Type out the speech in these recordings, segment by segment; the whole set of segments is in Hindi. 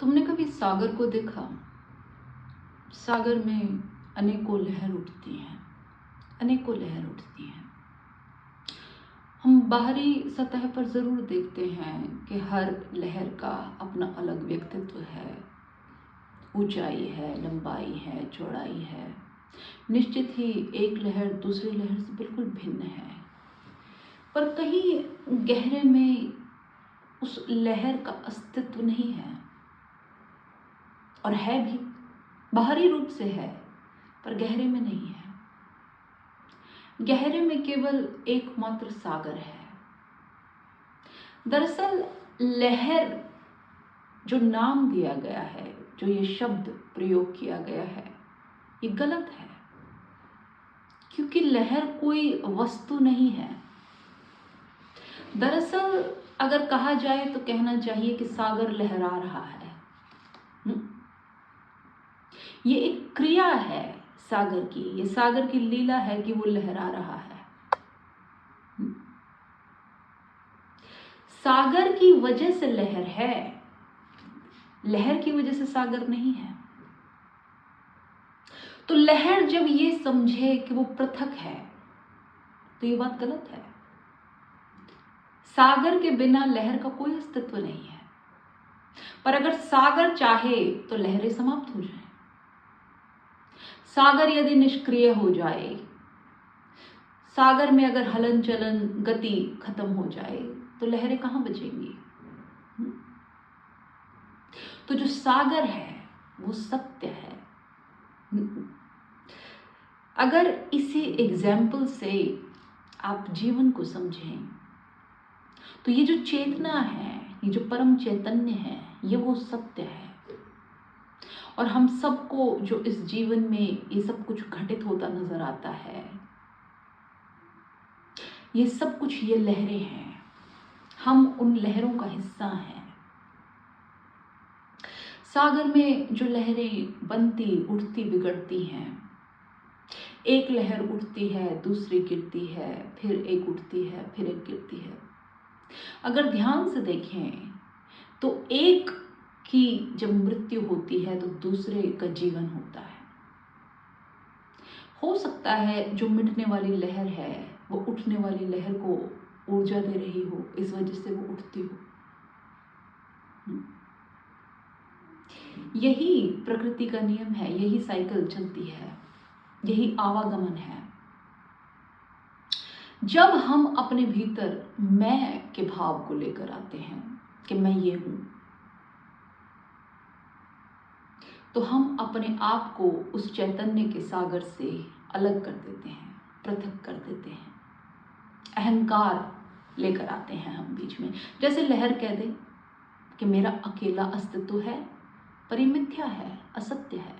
तुमने कभी सागर को देखा? सागर में अनेकों लहर उठती हैं, अनेकों लहर उठती हैं। हम बाहरी सतह पर ज़रूर देखते हैं कि हर लहर का अपना अलग व्यक्तित्व है, ऊंचाई है, लंबाई है, चौड़ाई है। निश्चित ही एक लहर दूसरी लहर से बिल्कुल भिन्न है, पर कहीं गहरे में उस लहर का अस्तित्व नहीं है, और है भी, बाहरी रूप से है पर गहरे में नहीं है। गहरे में केवल एकमात्र सागर है। दरअसल लहर जो नाम दिया गया है, जो ये शब्द प्रयोग किया गया है, ये गलत है, क्योंकि लहर कोई वस्तु नहीं है। दरअसल अगर कहा जाए तो कहना चाहिए कि सागर लहरा रहा है। ये एक क्रिया है सागर की, ये सागर की लीला है कि वो लहरा रहा है। सागर की वजह से लहर है, लहर की वजह से सागर नहीं है। तो लहर जब ये समझे कि वो पृथक है तो ये बात गलत है। सागर के बिना लहर का कोई अस्तित्व नहीं है, पर अगर सागर चाहे तो लहरें समाप्त हो जाएं। सागर यदि निष्क्रिय हो जाए, सागर में अगर हलन चलन गति खत्म हो जाए तो लहरें कहां बचेंगी? तो जो सागर है वो सत्य है। अगर इसी एग्जाम्पल से आप जीवन को समझें तो ये जो चेतना है, ये जो परम चैतन्य है, ये वो सत्य है। और हम सबको जो इस जीवन में ये सब कुछ घटित होता नजर आता है, ये सब कुछ ये लहरें हैं। हम उन लहरों का हिस्सा हैं। सागर में जो लहरें बनती उठती बिगड़ती हैं, एक लहर उठती है, दूसरी गिरती है, फिर एक उठती है, फिर एक गिरती है। अगर ध्यान से देखें तो एक की जब मृत्यु होती है तो दूसरे का जीवन होता है। हो सकता है जो मिटने वाली लहर है वो उठने वाली लहर को ऊर्जा दे रही हो, इस वजह से वो उठती हो। यही प्रकृति का नियम है, यही साइकिल चलती है, यही आवागमन है। जब हम अपने भीतर मैं के भाव को लेकर आते हैं कि मैं ये हूं, तो हम अपने आप को उस चैतन्य के सागर से अलग कर देते हैं, पृथक कर देते हैं। अहंकार लेकर आते हैं हम बीच में। जैसे लहर कह दे कि मेरा अकेला अस्तित्व है, पर ये मिथ्या है, असत्य है।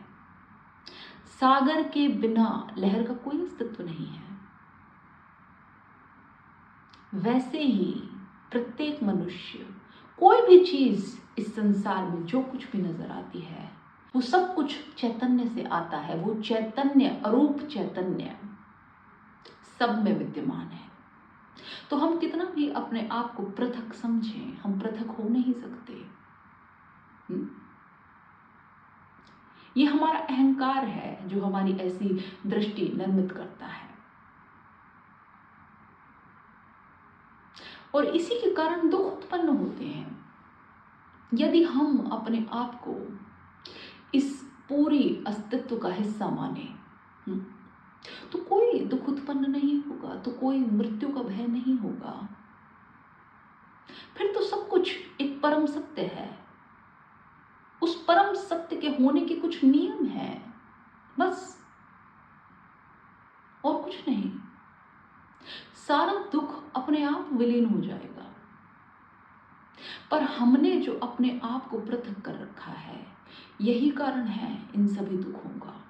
सागर के बिना लहर का कोई अस्तित्व नहीं है। वैसे ही प्रत्येक मनुष्य, कोई भी चीज इस संसार में जो कुछ भी नजर आती है वो सब कुछ चैतन्य से आता है। वो चैतन्य, अरूप चैतन्य सब में विद्यमान है। तो हम कितना भी अपने आप को पृथक समझें, हम पृथक हो नहीं सकते। ये हमारा अहंकार है जो हमारी ऐसी दृष्टि निर्मित करता है, और इसी के कारण दुख उत्पन्न होते हैं। यदि हम अपने आप को इस पूरी अस्तित्व का हिस्सा माने तो कोई दुख उत्पन्न नहीं होगा, तो कोई मृत्यु का भय नहीं होगा। फिर तो सब कुछ एक परम सत्य है। उस परम सत्य के होने के कुछ नियम हैं, बस, और कुछ नहीं। सारा दुख अपने आप विलीन हो जाएगा। पर हमने जो अपने आप को पृथक कर रखा है, यही कारण है इन सभी दुखों का।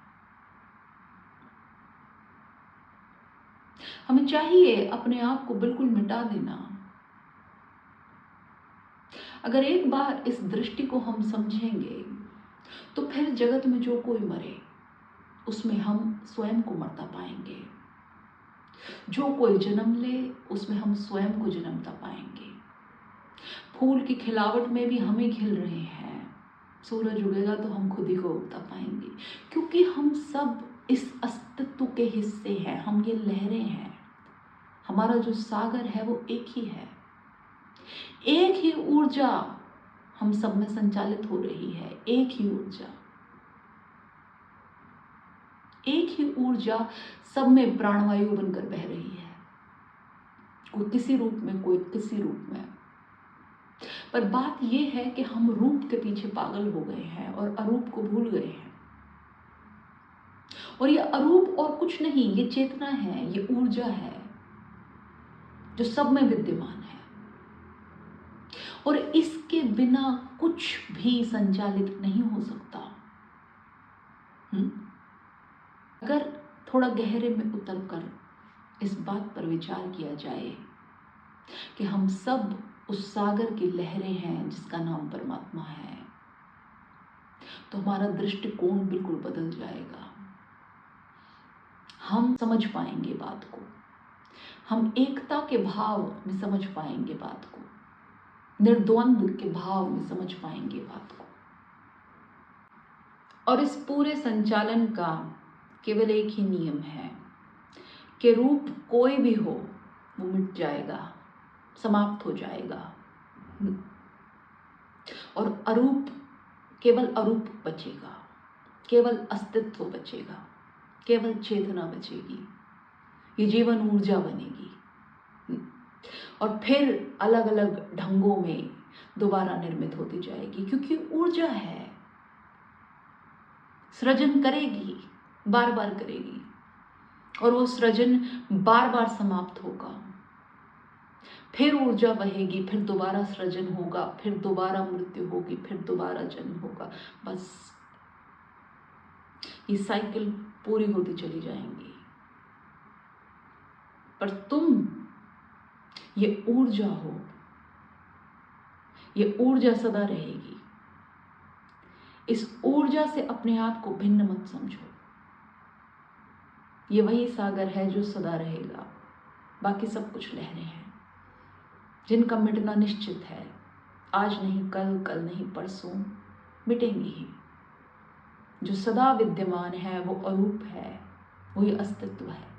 हमें चाहिए अपने आप को बिल्कुल मिटा देना। अगर एक बार इस दृष्टि को हम समझेंगे तो फिर जगत में जो कोई मरे उसमें हम स्वयं को मरता पाएंगे। जो कोई जन्म ले उसमें हम स्वयं को जन्मता पाएंगे। फूल की खिलावट में भी हम ही खिल रहे हैं, सूरज उगेगा तो हम खुद ही को उगता पाएंगे, क्योंकि हम सब इस अस्तित्व के हिस्से हैं। हम ये लहरें हैं। हमारा जो सागर है वो एक ही है। एक ही ऊर्जा हम सब में संचालित हो रही है। एक ही ऊर्जा, एक ही ऊर्जा सब में प्राणवायु बनकर बह रही है। कोई किसी रूप में, कोई किसी रूप में। पर बात यह है कि हम रूप के पीछे पागल हो गए हैं और अरूप को भूल गए हैं। और ये अरूप और कुछ नहीं, ये चेतना है, ये ऊर्जा है जो सब में विद्यमान है। और इसके बिना कुछ भी संचालित नहीं हो सकता। अगर थोड़ा गहरे में उतरकर इस बात पर विचार किया जाए कि हम सब उस सागर की लहरें हैं जिसका नाम परमात्मा है, तो हमारा दृष्टिकोण बिल्कुल बदल जाएगा। हम समझ पाएंगे बात को, हम एकता के भाव में समझ पाएंगे बात को, निर्द्वंद के भाव में समझ पाएंगे बात को। और इस पूरे संचालन का केवल एक ही नियम है कि रूप कोई भी हो वो मिट जाएगा, समाप्त हो जाएगा, और अरूप, केवल अरूप बचेगा, केवल अस्तित्व बचेगा, केवल चेतना बचेगी। ये जीवन ऊर्जा बनेगी और फिर अलग अलग ढंगों में दोबारा निर्मित होती जाएगी, क्योंकि ऊर्जा है, सृजन करेगी, बार बार करेगी, और वो सृजन बार बार समाप्त होगा। फिर ऊर्जा बहेगी, फिर दोबारा सृजन होगा, फिर दोबारा मृत्यु होगी, फिर दोबारा जन्म होगा। बस ये साइकिल पूरी होती चली जाएंगी। पर तुम ये ऊर्जा हो, ये ऊर्जा सदा रहेगी। इस ऊर्जा से अपने आप को भिन्न मत समझो। ये वही सागर है जो सदा रहेगा। बाकी सब कुछ लहरें हैं जिनका मिटना निश्चित है। आज नहीं कल, कल नहीं परसों, मिटेंगी ही। जो सदा विद्यमान है वो अरूप है, वही अस्तित्व है।